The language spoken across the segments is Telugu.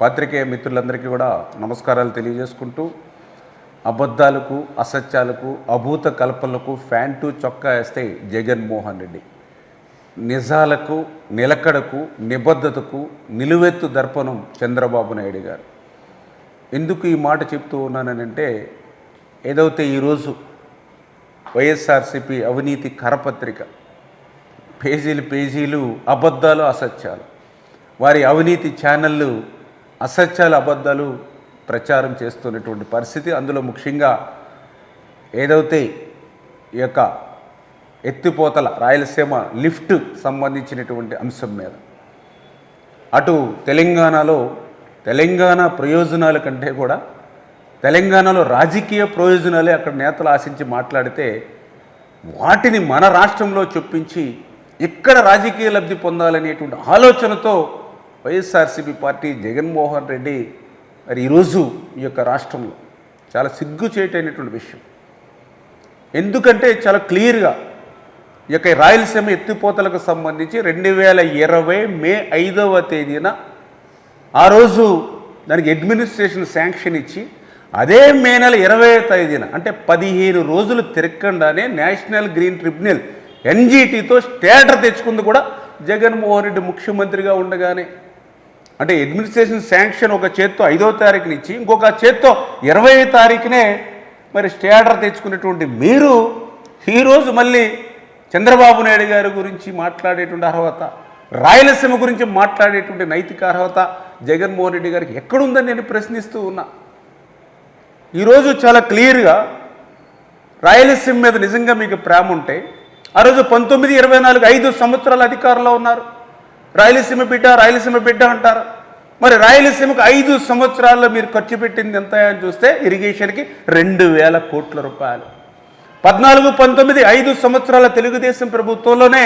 పాత్రికేయ మిత్రులందరికీ కూడా నమస్కారాలు తెలియజేసుకుంటూ, అబద్ధాలకు, అసత్యాలకు, అభూత కల్పనలకు ఫ్యాంటు చొక్కా వేస్తే జగన్మోహన్ రెడ్డి, నిజాలకు, నిలకడకు, నిబద్ధతకు నిలువెత్తు దర్పణం చంద్రబాబు నాయుడు గారు. ఎందుకు ఈ మాట చెప్తూ ఉన్నానంటే, ఏదైతే ఈరోజు వైఎస్ఆర్సీపీ అవినీతి కరపత్రిక పేజీలు పేజీలు అబద్ధాలు, అసత్యాలు, వారి అవినీతి ఛానళ్ళు అసత్యాలు, అబద్ధాలు ప్రచారం చేస్తున్నటువంటి పరిస్థితి. అందులో ముఖ్యంగా ఏదైతే ఈ యొక్క ఎత్తిపోతల రాయలసీమ లిఫ్ట్ సంబంధించినటువంటి అంశం మీద అటు తెలంగాణ ప్రయోజనాల కంటే కూడా తెలంగాణలో రాజకీయ ప్రయోజనాలే అక్కడ నేతలు ఆశించి మాట్లాడితే, వాటిని మన రాష్ట్రంలో చొప్పించి ఇక్కడ రాజకీయ లబ్ధి పొందాలనేటువంటి ఆలోచనతో వైఎస్ఆర్సీపీ పార్టీ జగన్మోహన్ రెడ్డి మరి ఈరోజు ఈ యొక్క రాష్ట్రంలో చాలా సిగ్గుచేటైనటువంటి విషయం. ఎందుకంటే చాలా క్లియర్గా ఈ యొక్క రాయలసీమ ఎత్తిపోతలకు సంబంధించి 2020 మే 5వ తేదీన ఆ రోజు దానికి అడ్మినిస్ట్రేషన్ శాంక్షన్ ఇచ్చి, అదే మే నెల 20వ తేదీన అంటే 15 రోజులు తిరగకుండానే నేషనల్ గ్రీన్ ట్రిబ్యునల్ ఎన్జీటీతో స్టేటర్ తెచ్చుకుంది కూడా జగన్మోహన్ రెడ్డి ముఖ్యమంత్రిగా ఉండగానే. అంటే అడ్మినిస్ట్రేషన్ శాంక్షన్ ఒక చేత్తో 5వ తారీఖున ఇచ్చి, ఇంకొక చేత్తో 20వ తారీఖునే మరి స్టేటర్ తెచ్చుకున్నటువంటి మీరు ఈరోజు మళ్ళీ చంద్రబాబు నాయుడు గారి గురించి మాట్లాడేటువంటి అర్హత, రాయలసీమ గురించి మాట్లాడేటువంటి నైతిక అర్హత జగన్మోహన్ రెడ్డి గారికి ఎక్కడుందని నేను ప్రశ్నిస్తూ ఉన్నా. ఈరోజు చాలా క్లియర్గా రాయలసీమ మీద నిజంగా మీకు ప్రేమ ఉంటే, ఆ రోజు 19, 24, 5 సంవత్సరాల అధికారంలో ఉన్నారు. రాయలసీమ బిడ్డ అంటారు. మరి రాయలసీమకు 5 సంవత్సరాల్లో మీరు ఖర్చు పెట్టింది ఎంత అని చూస్తే ఇరిగేషన్కి 2,000 కోట్ల రూపాయలు. 14, 19, 5 సంవత్సరాల తెలుగుదేశం ప్రభుత్వంలోనే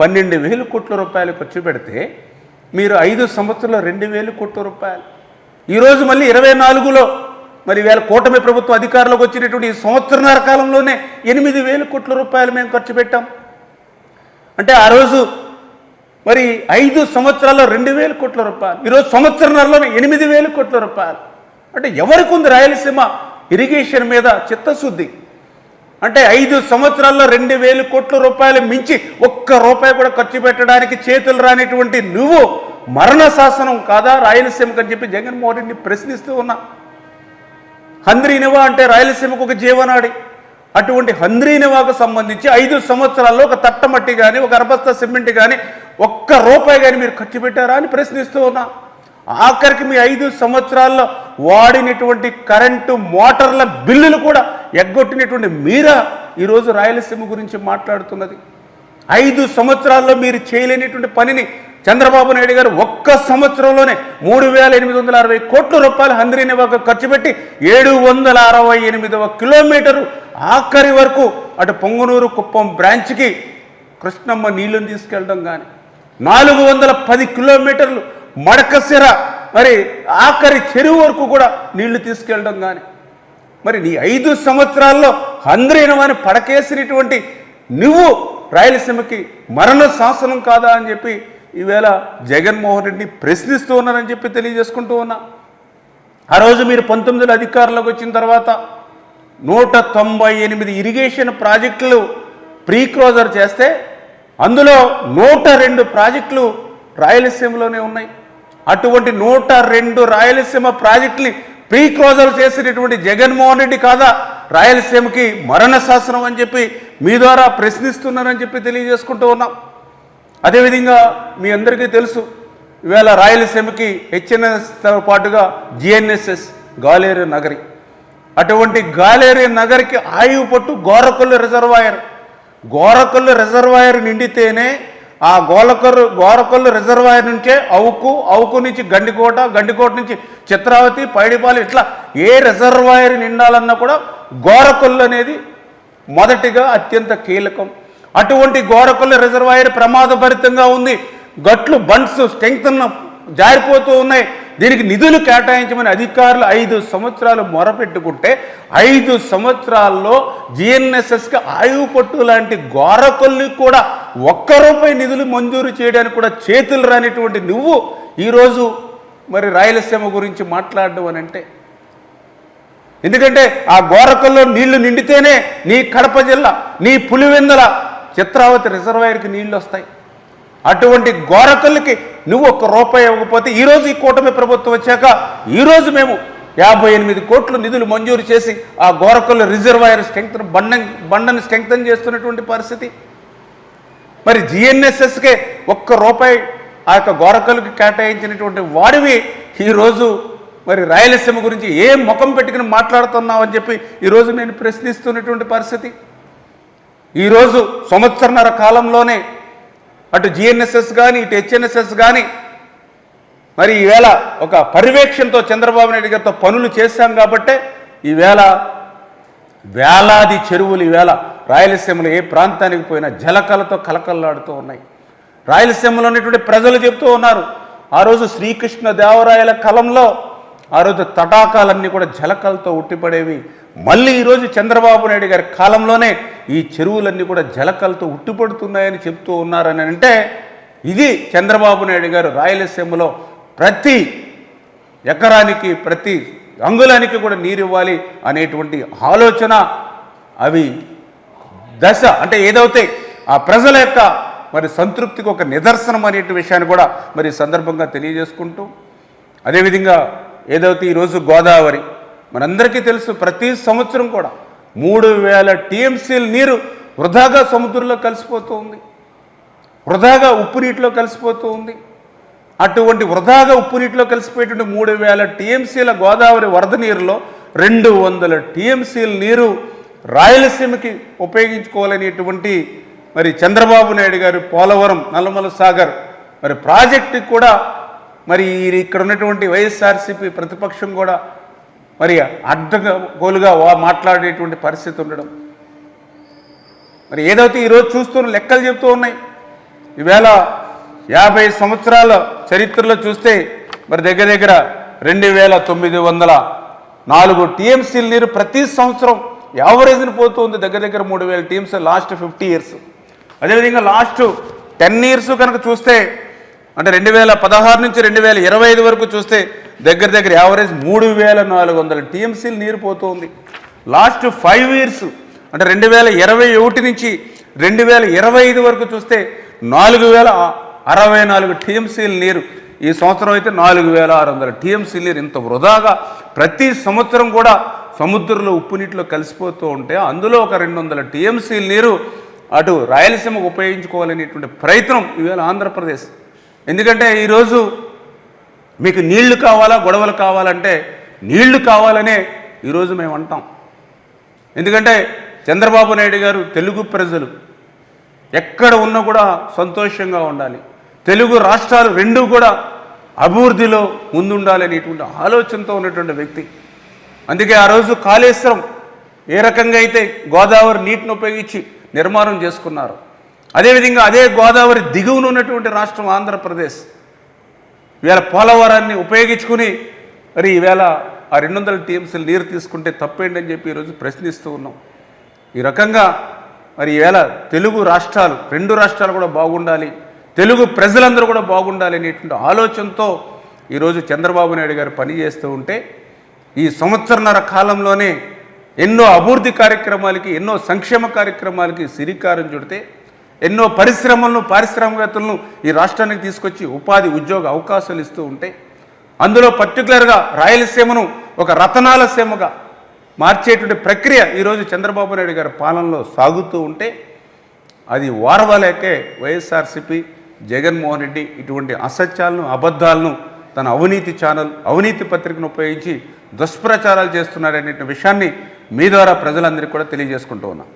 12,000 కోట్ల రూపాయలు ఖర్చు పెడితే, మీరు 5 సంవత్సరాల్లో 2,000 కోట్ల రూపాయలు. ఈరోజు మళ్ళీ 24లో మరి వేళ కూటమి ప్రభుత్వం అధికారంలోకి వచ్చినటువంటి ఈ సంవత్సరన్నర కాలంలోనే 8,000 కోట్ల రూపాయలు మేము ఖర్చు పెట్టాం. అంటే ఆ రోజు మరి 5 సంవత్సరాల్లో 2,000 కోట్ల రూపాయలు, ఈరోజు సంవత్సరన్నరలోనే 8,000 కోట్ల రూపాయలు. అంటే ఎవరికి ఉంది రాయలసీమ ఇరిగేషన్ మీద చిత్తశుద్ధి? అంటే 5 సంవత్సరాల్లో 2,000 కోట్ల రూపాయలు మించి ఒక్క రూపాయి కూడా ఖర్చు పెట్టడానికి చేతులు రానిటువంటి నువ్వు మరణ శాసనం కాదా రాయలసీమకు అని చెప్పి జగన్మోహన్ రెడ్డిని ప్రశ్నిస్తూ ఉన్నా. హంద్రీనివా అంటే రాయలసీమకు ఒక జీవనాడి. అటువంటి హంద్రీనివాకు సంబంధించి 5 సంవత్సరాల్లో ఒక తట్టమట్టి కానీ, ఒక అరబస్తా సిమెంట్ కానీ, ఒక్క రూపాయి కానీ మీరు ఖర్చు పెట్టారా అని ప్రశ్నిస్తూ ఉన్నా. ఆఖరికి మీ 5 సంవత్సరాల్లో వాడినటువంటి కరెంటు మోటార్ల బిల్లులు కూడా ఎగ్గొట్టినటువంటి మీరా ఈరోజు రాయలసీమ గురించి మాట్లాడుతున్నది. 5 సంవత్సరాల్లో మీరు చేయలేనిటువంటి పనిని చంద్రబాబు నాయుడు గారు ఒక్క సంవత్సరంలోనే 3,860 కోట్ల రూపాయలు హంద్రీనివాకు ఖర్చు పెట్టి 768వ కిలోమీటరు ఆఖరి వరకు అటు పొంగనూరు కుప్పం బ్రాంచ్కి కృష్ణమ్మ నీళ్లను తీసుకెళ్ళడం కానీ, 410 కిలోమీటర్లు మడకసిర మరి ఆఖరి చెరువు వరకు కూడా నీళ్లు తీసుకెళ్ళడం కానీ, మరి నీ 5 సంవత్సరాల్లో హంద్రీనివాని పడకేసినటువంటి నువ్వు రాయలసీమకి మరణ శాసనం కాదా అని చెప్పి ఈవేళ జగన్మోహన్ రెడ్డిని ప్రశ్నిస్తూ ఉన్నారని చెప్పి తెలియజేసుకుంటూ ఉన్నా. ఆ రోజు మీరు 19లో అధికారంలోకి వచ్చిన తర్వాత 198 ఇరిగేషన్ ప్రాజెక్టులు ప్రీ క్లోజర్ చేస్తే, అందులో 102 ప్రాజెక్టులు రాయలసీమలోనే ఉన్నాయి. అటువంటి 102 రాయలసీమ ప్రాజెక్టుని ప్రీ క్లోజర్ చేసినటువంటి జగన్మోహన్ రెడ్డి కాదా రాయలసీమకి మరణ శాసనం అని చెప్పి మీ ద్వారా ప్రశ్నిస్తున్నారని చెప్పి తెలియజేసుకుంటూ ఉన్నాం. అదేవిధంగా మీ అందరికీ తెలుసు, ఇవాళ రాయలసీమకి హెచ్ఎన్ఎస్తో పాటుగా జిఎన్ఎస్ఎస్ గాలేరు నగరి. అటువంటి గాలేరు నగరికి ఆయువు పట్టు గోరకొల్లు రిజర్వాయర్ నిండితేనే ఆ గోరకొల్లు రిజర్వాయర్ నుంచే అవుకు నుంచి గండికోట నుంచి చిత్రావతి, పైడిపాలు, ఇట్లా ఏ రిజర్వాయర్ నిండాలన్నా కూడా గోరకొల్లు అనేది మొదటిగా అత్యంత కీలకం. అటువంటి గోరకొల్లు రిజర్వాయర్ ప్రమాదభరితంగా ఉంది. గట్లు బండ్స్ స్ట్రెంగ్త్ జారిపోతూ ఉన్నాయి. దీనికి నిధులు కేటాయించమని అధికారులు 5 సంవత్సరాలు మొరపెట్టుకుంటే 5 సంవత్సరాల్లో జిఎన్ఎస్ఎస్కి ఆయువు పట్టు లాంటి గోరకొల్లి కూడా ఒక్క రూపాయి నిధులు మంజూరు చేయడానికి కూడా చేతులు రానిటువంటి నువ్వు ఈరోజు మరి రాయలసీమ గురించి మాట్లాడడం అని అంటే? ఎందుకంటే ఆ గోరకల్లో నీళ్లు నిండితేనే నీ కడప జిల్లా, నీ పులివెందుల చిత్రావతి రిజర్వాయర్కి నీళ్లు వస్తాయి. అటువంటి గోరకల్కి నువ్వు ₹1 ఇవ్వకపోతే ఈరోజు ఈ కూటమి ప్రభుత్వం వచ్చాక ఈరోజు మేము 58 కోట్ల నిధులు మంజూరు చేసి ఆ గోరకల్లు రిజర్వాయర్ బండని స్ట్రెంగ్తన్ చేస్తున్నటువంటి పరిస్థితి. మరి GNSSకే ₹1 ఆ యొక్క గోరకల్లుకి కేటాయించినటువంటి వాడివి ఈరోజు మరి రాయలసీమ గురించి ఏం ముఖం పెట్టుకుని మాట్లాడుతున్నావు అని చెప్పి ఈరోజు నేను ప్రశ్నిస్తున్నటువంటి పరిస్థితి. ఈరోజు సంవత్సరన్నర కాలంలోనే అటు GNSS కానీ ఇటు HNSS కానీ మరి ఈవేళ ఒక పర్యవేక్షణతో చంద్రబాబు నాయుడు గారితో పనులు చేశాం కాబట్టే ఈవేళ వేలాది చెరువులు ఈవేళ రాయలసీమలో ఏ ప్రాంతానికి పోయినా జలకలతో కలకల్లాడుతూ ఉన్నాయి. రాయలసీమలో ఉన్నటువంటి ప్రజలు చెప్తూ ఉన్నారు, ఆ రోజు శ్రీకృష్ణదేవరాయల కాలంలో ఆ రోజు తటాకాలన్నీ కూడా జలకలతో ఉట్టిపడేవి. మళ్ళీ ఈరోజు చంద్రబాబు నాయుడు గారి కాలంలోనే ఈ చెరువులన్నీ కూడా జలకలతో ఉట్టిపడుతున్నాయని చెప్తూ ఉన్నారని అంటే ఇది చంద్రబాబు నాయుడు గారు రాయలసీమలో ప్రతి ఎకరానికి ప్రతి అంగుళానికి కూడా నీరు ఇవ్వాలి అనేటువంటి ఆలోచన అవి దశ అంటే ఏదైతే ఆ ప్రజల యొక్క మరి సంతృప్తికి ఒక నిదర్శనం అనే విషయాన్ని కూడా మరి సందర్భంగా తెలియజేసుకుంటూ, అదేవిధంగా ఏదైతే ఈరోజు గోదావరి మనందరికీ తెలుసు, ప్రతి సంవత్సరం కూడా 3000 TMCల నీరు వృధాగా సముద్రంలో కలిసిపోతూ ఉంది, వృధాగా ఉప్పు నీటిలో కలిసిపోతూ ఉంది. అటువంటి వృధాగా ఉప్పు నీటిలో కలిసిపోయేటువంటి 3000 TMCల గోదావరి వరద నీరులో 200 TMCల నీరు రాయలసీమకి ఉపయోగించుకోవాలనేటువంటి మరి చంద్రబాబు నాయుడు గారు పోలవరం నల్లమల సాగర్ మరి ప్రాజెక్టుకి కూడా మరి ఇక్కడ ఉన్నటువంటి వైఎస్ఆర్సీపీ ప్రతిపక్షం కూడా మరి అడ్డగోలుగా మాట్లాడేటువంటి పరిస్థితి ఉండడం, మరి ఏదైతే ఈరోజు చూస్తున్న లెక్కలు చెప్తూ ఉన్నాయి. ఈవేళ 50 సంవత్సరాల చరిత్రలో చూస్తే మరి దగ్గర దగ్గర 2904 TMCల నీరు ప్రతి సంవత్సరం యావరేజ్ని పోతుంది, దగ్గర దగ్గర 3000 TMC లాస్ట్ 50 ఇయర్స్. అదేవిధంగా లాస్ట్ 10 ఇయర్స్ కనుక చూస్తే అంటే 2016 నుంచి 2025 వరకు చూస్తే దగ్గర దగ్గర యావరేజ్ 3400 TMCల నీరు పోతుంది. లాస్ట్ 5 ఇయర్స్ అంటే 2021 నుంచి 2025 వరకు చూస్తే 4064 TMCల నీరు, ఈ సంవత్సరం అయితే 4600 TMCల నీరు. ఇంత వృధాగా ప్రతి సంవత్సరం కూడా సముద్రంలో ఉప్పు నీటిలో కలిసిపోతూ ఉంటే అందులో ఒక 200 TMCల నీరు అటు రాయలసీమకు ఉపయోగించుకోవాలనేటువంటి ప్రయత్నం ఈవేళ ఆంధ్రప్రదేశ్. ఎందుకంటే ఈరోజు మీకు నీళ్లు కావాలా గొడవలు కావాలంటే నీళ్లు కావాలనే ఈరోజు మేము అంటాం. ఎందుకంటే చంద్రబాబు నాయుడు గారు తెలుగు ప్రజలు ఎక్కడ ఉన్నా కూడా సంతోషంగా ఉండాలి, తెలుగు రాష్ట్రాలు రెండూ కూడా అభివృద్ధిలో ముందుండాలి అనేటువంటి ఆలోచనతో ఉన్నటువంటి వ్యక్తి. అందుకే ఆ రోజు కాళేశ్వరం ఏ రకంగా అయితే గోదావరి నీటిని ఉపయోగించి నిర్మాణం చేసుకున్నారు, అదేవిధంగా అదే గోదావరి దిగువన ఉన్నటువంటి రాష్ట్రం ఆంధ్రప్రదేశ్ ఈవేళ పోలవరాన్ని ఉపయోగించుకుని మరి ఈవేళ ఆ 200 TMCల నీరు తీసుకుంటే తప్పేంటని చెప్పి ఈరోజు ప్రశ్నిస్తూ ఉన్నాం. ఈ రకంగా మరి ఈవేళ తెలుగు రాష్ట్రాలు రెండు రాష్ట్రాలు కూడా బాగుండాలి, తెలుగు ప్రజలందరూ కూడా బాగుండాలి అనేటువంటి ఆలోచనతో ఈరోజు చంద్రబాబు నాయుడు గారు పనిచేస్తూ ఉంటే ఈ సంవత్సరన్నర కాలంలోనే ఎన్నో అభివృద్ధి కార్యక్రమాలకి ఎన్నో సంక్షేమ కార్యక్రమాలకి శ్రీకారం చుడితే ఎన్నో పరిశ్రమలను పారిశ్రామికవేత్తలను ఈ రాష్ట్రానికి తీసుకొచ్చి ఉపాధి ఉద్యోగ అవకాశాలు ఇస్తూ ఉంటే అందులో పర్టికులర్గా రాయలసీమను ఒక రతనాల సీమగా మార్చేటువంటి ప్రక్రియ ఈరోజు చంద్రబాబు నాయుడు గారి పాలనలో సాగుతూ ఉంటే అది వారవలేకే వైఎస్ఆర్సీపీ జగన్మోహన్ రెడ్డి ఇటువంటి అసత్యాలను అబద్ధాలను తన అవినీతి ఛానల్ అవినీతి పత్రికను ఉపయోగించి దుష్ప్రచారాలు చేస్తున్నారనే విషయాన్ని మీ ద్వారా ప్రజలందరికీ కూడా తెలియజేసుకుంటూ ఉన్నాం.